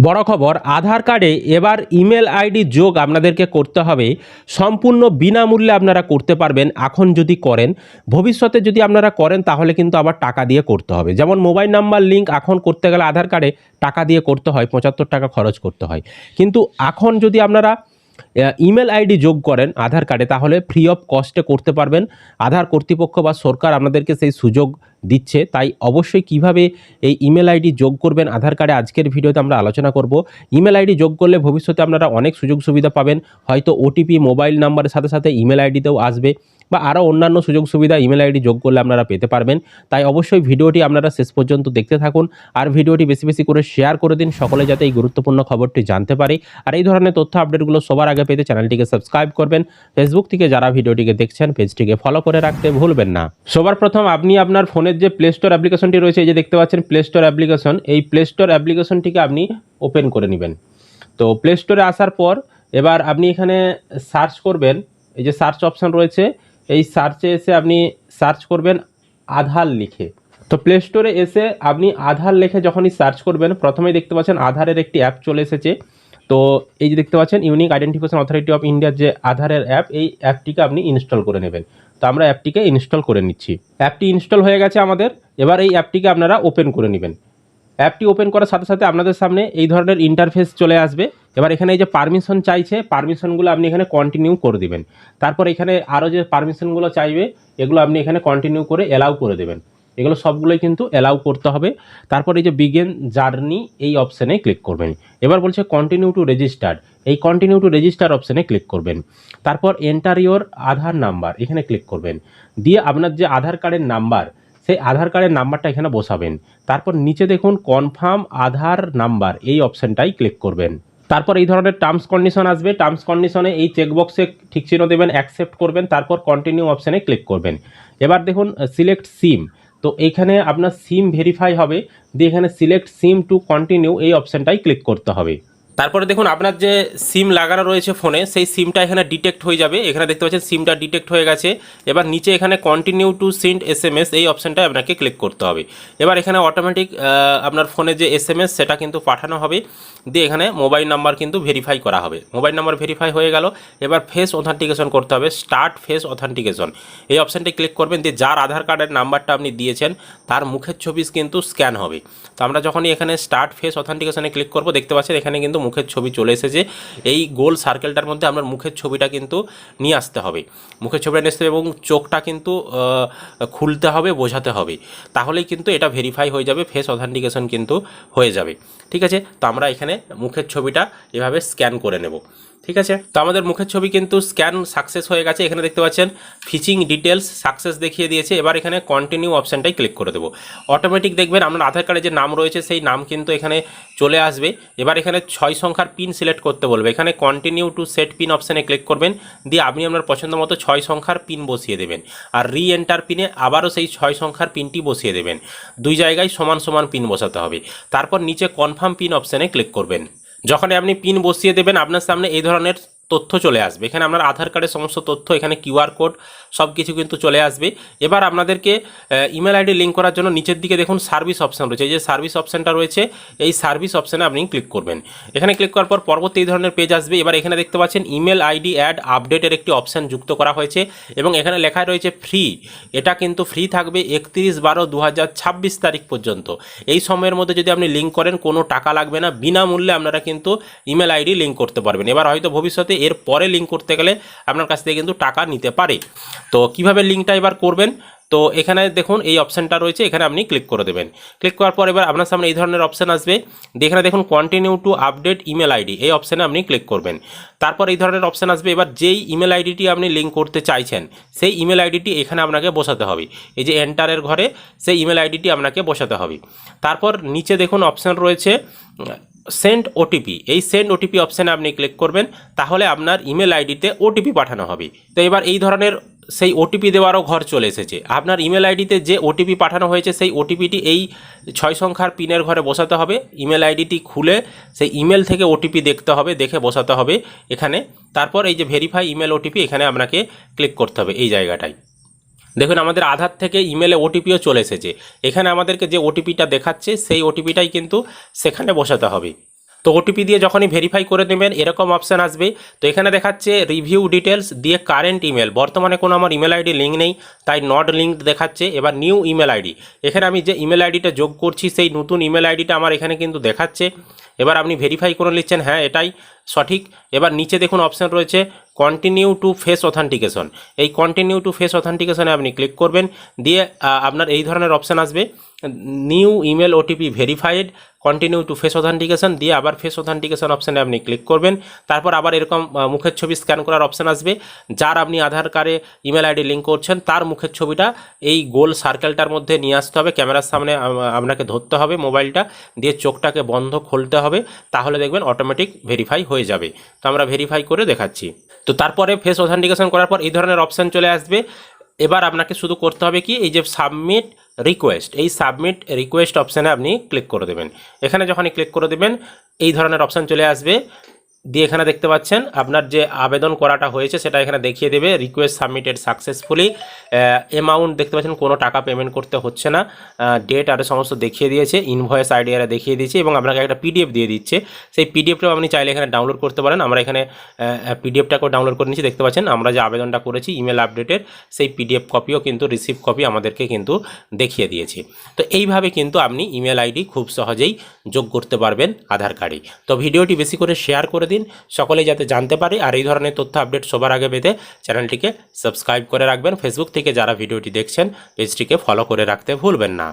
বড় খবর, আধার কার্ডে এবার ইমেল আইডি যোগ আপনাদেরকে করতে হবে। সম্পূর্ণ বিনামূল্যে আপনারা করতে পারবেন এখন যদি করেন। ভবিষ্যতে যদি আপনারা করেন তাহলে কিন্তু আবার টাকা দিয়ে করতে হবে। যেমন মোবাইল নাম্বার লিঙ্ক এখন করতে গেলে আধার কার্ডে টাকা দিয়ে করতে হয়, ৭৫ টাকা খরচ করতে হয়। কিন্তু এখন যদি আপনারা ইমেল আইডি যোগ করেন আধার কার্ডে তাহলে ফ্রি অফ কস্টে করতে পারবেন। আধার কর্তৃপক্ষ বা সরকার আপনাদেরকে সেই সুযোগ দিচ্ছে। তাই অবশ্যই কিভাবে এই ইমেল আইডি যোগ করবেন আধার কার্ডে আজকের ভিডিওতে আমরা আলোচনা করব। ইমেল আইডি যোগ করলে ভবিষ্যতে আপনারা অনেক সুযোগ সুবিধা পাবেন। হয়তো ওটিপি মোবাইল নাম্বারের সাথে সাথে ইমেল আইডিতেও আসবে বা আরও অন্যান্য সুযোগ সুবিধা ইমেল আইডি যোগ করলে আপনারা পেতে পারবেন। তাই অবশ্যই ভিডিওটি আপনারা শেষ পর্যন্ত দেখতে থাকুন আর ভিডিওটি বেশি বেশি করে শেয়ার করে দিন, সকলে যাতে এই গুরুত্বপূর্ণ খবরটি জানতে পারে। আর এই ধরনের তথ্য আপডেটগুলো সবার আগে পেতে চ্যানেলটিকে সাবস্ক্রাইব করবেন। ফেসবুক থেকে যারা ভিডিওটিকে দেখছেন পেজটিকে ফলো করে রাখতে ভুলবেন না। সবার প্রথম আপনি আপনার ফোনের যে প্লে স্টোর অ্যাপ্লিকেশনটি রয়েছে, এই যে দেখতে পাচ্ছেন প্লে স্টোর অ্যাপ্লিকেশন, এই প্লে স্টোর অ্যাপ্লিকেশনটিকে আপনি ওপেন করে নেবেন। তো প্লে স্টোরে আসার পর এবার আপনি এখানে সার্চ করবেন, এই যে সার্চ অপশান রয়েছে, এই সার্চে এসে আপনি সার্চ করবেন আধার লিখে। তো প্লে স্টোরে এসে আপনি আধার লিখে যখনই সার্চ করবেন প্রথমেই দেখতে পাচ্ছেন আধারের একটি অ্যাপ চলে এসেছে। তো এই যে দেখতে পাচ্ছেন ইউনিক আইডেন্টিফিকেশন অথরিটি অফ ইন্ডিয়ার যে আধারের অ্যাপ, এই অ্যাপটিকে আপনি ইনস্টল করে নেবেন। তো আমরা অ্যাপটিকে ইনস্টল করে নিচ্ছি। অ্যাপটি ইনস্টল হয়ে গেছে আমাদের। এবার এই অ্যাপটিকে আপনারা ওপেন করে নেবেন। অ্যাপটি ওপেন করার সাথে সাথে আপনাদের সামনে এই ধরনের ইন্টারফেস চলে আসবে। এবার এখানে এই যে পারমিশন চাইছে, পারমিশনগুলো আপনি এখানে কন্টিনিউ করে দিবেন। তারপর এখানে আরও যে পারমিশনগুলো চাইবে এগুলো আপনি এখানে কন্টিনিউ করে অ্যালাউ করে দেবেন। এগুলো সবগুলোই কিন্তু অ্যালাউ করতে হবে। তারপর এই যে বিগেন জার্নি এই অপশানে ক্লিক করবেন। এবার বলছে কন্টিনিউ টু রেজিস্টার, এই কন্টিনিউ টু রেজিস্টার অপশানে ক্লিক করবেন। তারপর এন্টার ইওর আধার নাম্বার এখানে ক্লিক করবেন। দিয়ে আপনার যে আধার কার্ডের নাম্বার সেই আধার কার্ডের নাম্বারটা এখানে বসাবেন। তারপর নিচে দেখুন কনফার্ম আধার নাম্বার এই অপশানটাই ক্লিক করবেন। তারপর এই ধরনের টার্মস কন্ডিশন আসবে। টার্মস কন্ডিশনে এই চেকবক্সে ঠিক চিহ্ন দেবেন, অ্যাকসেপ্ট করবেন, তারপর কন্টিনিউ অপশানে ক্লিক করবেন। এবার দেখুন সিলেক্ট সিম, তো এইখানে আপনার সিম ভেরিফাই হবে। দিয়ে এখানে সিলেক্ট সিম টু কন্টিনিউ এই অপশানটাই ক্লিক করতে হবে। তারপরে দেখুন আপনার যে সিম লাগানো রয়েছে ফোনে সেই সিমটা এখানে ডিটেক্ট হয়ে যাবে। এখানে দেখতে পাচ্ছেন সিমটা ডিটেক্ট হয়ে গেছে। এবার নিচে এখানে কন্টিনিউ টু সেন্ড এসএমএস এই অপশানটায় আপনাকে ক্লিক করতে হবে। এবার এখানে অটোমেটিক আপনার ফোনে যে এসএমএস সেটা কিন্তু পাঠানো হবে। দিয়ে এখানে মোবাইল নাম্বার কিন্তু ভেরিফাই করা হবে। মোবাইল নাম্বার ভেরিফাই হয়ে গেল। এবার ফেস অথেন্টিকেশন করতে হবে, স্টার্ট ফেস অথেন্টিকেশন এই অপশানটি ক্লিক করবেন। দিয়ে যার আধার কার্ডের নাম্বারটা আপনি দিয়েছেন তার মুখের ছবি কিন্তু স্ক্যান হবে। তো আমরা যখনই এখানে স্টার্ট ফেস অথেন্টিকেশনে ক্লিক করব দেখতে পাচ্ছেন এখানে কিন্তু মুখের ছবি চলে এসেছে। এই গোল সার্কেলটার মধ্যে আপনার মুখের ছবিটা কিন্তু নিয়ে আসতে হবে। মুখের ছবিটা নিয়ে আসতে হবে এবং চোখটা কিন্তু খুলতে হবে, বোঝাতে হবে, তাহলেই কিন্তু এটা ভেরিফাই হয়ে যাবে, ফেস অথেন্টিকেশন কিন্তু হয়ে যাবে। ঠিক আছে, তো আমরা এখানে মুখের ছবিটা এভাবে স্ক্যান করে নেব। ঠিক আছে, তো আমাদের মুখের ছবি কিন্তু স্ক্যান সাকসেস হয়ে গেছে। এখানে দেখতে পাচ্ছেন ফিচিং ডিটেলস সাকসেস দেখিয়ে দিয়েছে। এবার এখানে কন্টিনিউ অপশানটাই ক্লিক করে দেবো। অটোমেটিক দেখবেন আপনার আধার কার্ডে যে নাম রয়েছে সেই নাম কিন্তু এখানে চলে আসবে। এবার এখানে 6 সংখ্যার পিন সিলেক্ট করতে বলবে। এখানে কন্টিনিউ টু সেট পিন অপশানে ক্লিক করবেন। দিয়ে আপনি আপনার পছন্দ মতো 6 সংখ্যার পিন বসিয়ে দেবেন। আর রি এন্টার পিনে আবারও সেই 6 সংখ্যার পিনটি বসিয়ে দেবেন। দুই জায়গায় সমান সমান পিন বসাতে হবে। তারপর নিচে কনফার্ম পিন অপশানে ক্লিক করবেন। যখন আপনি পিন বসিয়ে দেবেন আপনার সামনে এই ধরনের তথ্য চলে আসবে। এখানে আপনার আধার কার্ডের সমস্ত তথ্য, এখানে কিউআর কোড সব কিছু কিন্তু চলে আসবে। এবার আপনাদেরকে ইমেল আইডি লিঙ্ক করার জন্য নিচের দিকে দেখুন সার্ভিস অপশান রয়েছে। এই যে সার্ভিস অপশানটা রয়েছে এই সার্ভিস অপশানে আপনি ক্লিক করবেন। এখানে ক্লিক করার পর পরবর্তী এই ধরনের পেজ আসবে। এবার এখানে দেখতে পাচ্ছেন ইমেল আইডি অ্যাড আপডেটের একটি অপশান যুক্ত করা হয়েছে এবং এখানে লেখা রয়েছে ফ্রি। এটা কিন্তু ফ্রি থাকবে 31/12/2026 তারিখ পর্যন্ত। এই সময়ের মধ্যে যদি আপনি লিঙ্ক করেন কোনো টাকা লাগবে না, বিনামূল্যে আপনারা কিন্তু ইমেল আইডি লিঙ্ক করতে পারবেন। এবার হয়তো ভবিষ্যতে এর পরে লিঙ্ক করতে গেলে আপনার কাছ থেকে কিন্তু টাকা নিতে পারে। তো কিভাবে লিঙ্কটা এবার করবেন, তো এখানে দেখুন এই অপশানটা রয়েছে, এখানে আপনি ক্লিক করে দেবেন। ক্লিক করার পর এবার আপনার সামনে এই ধরনের অপশান আসবে। এখানে দেখুন continue to update email ID এই অপশানে আপনি ক্লিক করবেন। তারপর এই ধরনের অপশান আসবে। এবার যেই ইমেল আইডিটি আপনি লিঙ্ক করতে চাইছেন সেই ইমেল আইডিটি এখানে আপনাকে বসাতে হবে। এই যে এন্টারের ঘরে সেই ইমেল আইডিটি আপনাকে বসাতে হবে। তারপর নিচে দেখুন অপশান রয়েছে সেন্ড ওটিপি, এই সেন্ড ওটিপি অপশানে আপনি ক্লিক করবেন, তাহলে আপনার ইমেল আইডিতে ওটিপি পাঠানো হবে। তো এবার এই ধরনের সেই ওটিপি দেওয়ারও ঘর চলে এসেছে। আপনার ইমেল আইডিতে যে ওটিপি পাঠানো হয়েছে সেই ওটিপিটি এই 6 সংখ্যার পিনের ঘরে বসাতে হবে। ইমেল আইডিটি খুলে সেই ইমেল থেকে ওটিপি দেখতে হবে, দেখে বসাতে হবে এখানে। তারপর এই যে ভেরিফাই ইমেল ওটিপি এখানে আপনাকে ক্লিক করতে হবে এই জায়গাটায়। দেখুন আমাদের আধার থেকে ইমেলে ওটিপিও চলে এসেছে। এখানে আমাদেরকে যে ওটিপিটা দেখাচ্ছে সেই ওটিপিটাই কিন্তু সেখানে বসাতে হবে। তো ওটিপি দিয়ে যখনই ভেরিফাই করে নেবেন এরকম অপশান আসবে। তো এখানে দেখাচ্ছে রিভিউ ডিটেলস দিয়ে কারেন্ট ইমেল, বর্তমানে কোনো আমার ইমেল আইডি লিঙ্ক নেই তাই নট লিঙ্কড দেখাচ্ছে। এবার নিউ ইমেল আইডি, এখানে আমি যে ইমেল আইডিটা যোগ করছি সেই নতুন ইমেল আইডিটা আমার এখানে কিন্তু দেখাচ্ছে। এবার আপনি ভেরিফাই করে নিচ্ছেন, হ্যাঁ এটাই সঠিক। এবার নিচে দেখুন অপশান রয়েছে কন্টিনিউ টু ফেস অথেন্টিকেশন, এই কন্টিনিউ টু ফেস অথেন্টিকেশনে আপনি ক্লিক করবেন, দিয়ে আপনার এই ধরনের অপশান আসবে new email OTP verified, continue to face authentication, দিয়ে আবার ফেস অথেন্টিকেশন অপশানে আপনি ক্লিক করবেন। তারপর আবার এরকম মুখের ছবি স্ক্যান করার অপশান আসবে, যার আপনি আধার কার্ডে ইমেল আইডি লিঙ্ক করছেন তার মুখের ছবিটা এই গোল সার্কেলটার মধ্যে নিয়ে আসতে হবে, ক্যামেরার সামনে আপনাকে ধরতে হবে মোবাইলটা, দিয়ে চোখটাকে বন্ধ খুলতে হবে, তাহলে দেখবেন অটোমেটিক ভেরিফাই হয়ে যাবে। তো আমরা ভেরিফাই করে দেখাচ্ছি। তো তারপরে ফেস অথেন্টিকেশন করার পর এই ধরনের অপশান চলে আসবে। এবার আপনাকে শুধু করতে হবে কি, এই যে সাবমিট রিকোয়েস্ট, এই সাবমিট রিকোয়েস্ট অপশানে আপনি ক্লিক করে দেবেন। এখানে যখনই ক্লিক করে দেবেন এই ধরনের অপশান চলে আসবে, দিয়ে এখানে দেখতে পাচ্ছেন আপনার যে আবেদন করাটা হয়েছে সেটা এখানে দেখিয়ে দেবে রিকোয়েস্ট সাবমিটেড সাকসেসফুলি, অ্যামাউন্ট দেখতে পাচ্ছেন কোনো টাকা পেমেন্ট করতে হচ্ছে না, ডেট আরও সমস্ত দেখিয়ে দিয়েছে, ইনভয়েস আইডি আর দেখিয়ে দিয়েছে এবং আপনাকে একটা পিডিএফ দিয়ে দিচ্ছে। সেই পিডিএফটাও আপনি চাইলে এখানে ডাউনলোড করতে পারেন। আমরা এখানে পিডিএফটাকেও ডাউনলোড করে নিচ্ছি, দেখতে পাচ্ছেন আমরা যে আবেদনটা করেছি ইমেল আপডেটের সেই পিডিএফ কপিও কিন্তু রিসিভ কপি আমাদেরকে কিন্তু দেখিয়ে দিয়েছে। তো এইভাবে কিন্তু আপনি ইমেল আইডি খুব সহজেই যোগ করতে পারবেন আধার কার্ডে। তো ভিডিওটি বেশি করে শেয়ার করে দিন, সকলে যাতে জানতে পারে, আর এই ধরনের তথ্য আপডেট সবার আগে পেতে চ্যানেলটিকে সাবস্ক্রাইব করে রাখবেন। ফেসবুক থেকে যারা ভিডিওটি দেখছেন পেজটিকে ফলো করে রাখতে ভুলবেন না।